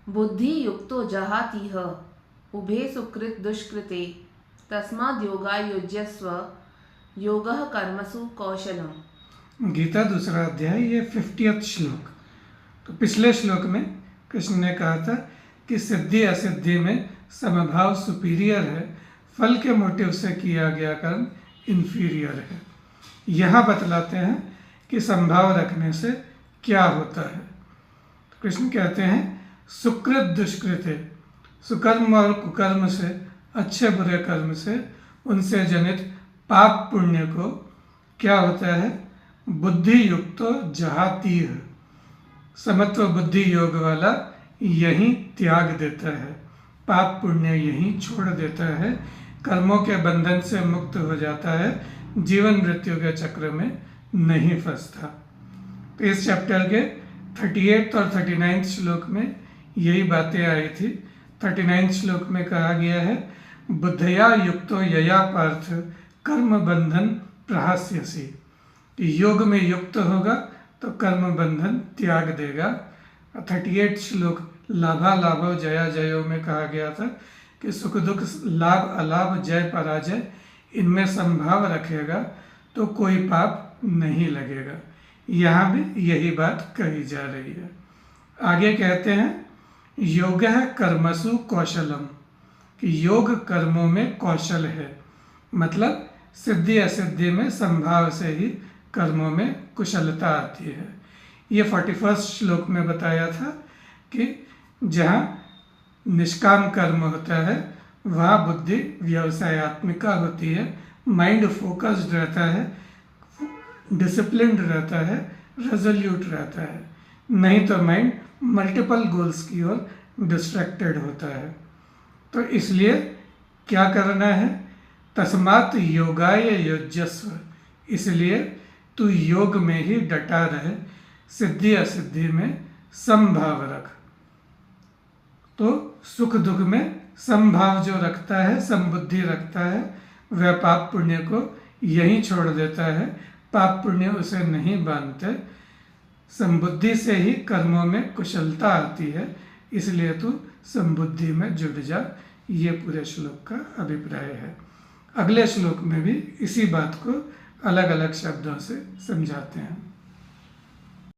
बुद्धि युक्तो जहातीह उभे सुकृत दुष्कृते तस्माद् योगायुज्यस्व योगः कर्मसु कौशलम। गीता दूसरा अध्याय, ये 50वां श्लोक। तो पिछले श्लोक में कृष्ण ने कहा था कि सिद्धि असिद्धि में समभाव सुपीरियर है, फल के मोटिव से किया गया कर्म इन्फीरियर है। यहाँ बतलाते हैं कि संभाव रखने से क्या होता है। तो कृष्ण कहते हैं सुकृत दुष्कृत है, सुकर्म और कुकर्म से, अच्छे बुरे कर्म से, उनसे जनित पाप पुण्य को क्या होता है, बुद्धि युक्तो जहातीह, समत्व बुद्धि योग वाला यहीं त्याग देता है, पाप पुण्य यहीं छोड़ देता है, कर्मों के बंधन से मुक्त हो जाता है, जीवन मृत्यु के चक्र में नहीं फंसता। तो इस चैप्टर के 38 और 39 श्लोक में यही बातें आई थी। 39 श्लोक में कहा गया है बुद्धया युक्तो यया पार्थ कर्म बंधन प्रहास्यसि, योग में युक्त होगा तो कर्म बंधन त्याग देगा। 38 श्लोक लाभा लाभो जया जयो में कहा गया था कि सुख दुख लाभ अलाभ जय पराजय इनमें संभाव रखेगा तो कोई पाप नहीं लगेगा। यहाँ भी यही बात कही जा रही है। आगे कहते हैं योगः कर्मसु कौशलम, कि योग कर्मों में कौशल है, मतलब सिद्धि असिद्धि में संभाव से ही कर्मों में कुशलता आती है। ये 41 श्लोक में बताया था कि जहाँ निष्काम कर्म होता है वहाँ बुद्धि व्यवसायत्मिका होती है, माइंड फोकस्ड रहता है, डिसिप्लिन्ड रहता है, रेजोल्यूट रहता है, नहीं तो माइंड मल्टीपल गोल्स की ओर डिस्ट्रैक्टेड होता है। तो इसलिए क्या करना है, तस्मात् योगाय युज्यस्व, इसलिए तू योग में ही डटा रहे, सिद्धि असिद्धि में समभाव रख। तो सुख दुख में समभाव जो रखता है, समबुद्धि रखता है, वह पाप पुण्य को यहीं छोड़ देता है, पाप पुण्य उसे नहीं बांधते, समबुद्धि से ही कर्मों में कुशलता आती है, इसलिए तू समबुद्धि में जुट जा। ये पूरे श्लोक का अभिप्राय है। अगले श्लोक में भी इसी बात को अलग अलग शब्दों से समझाते हैं।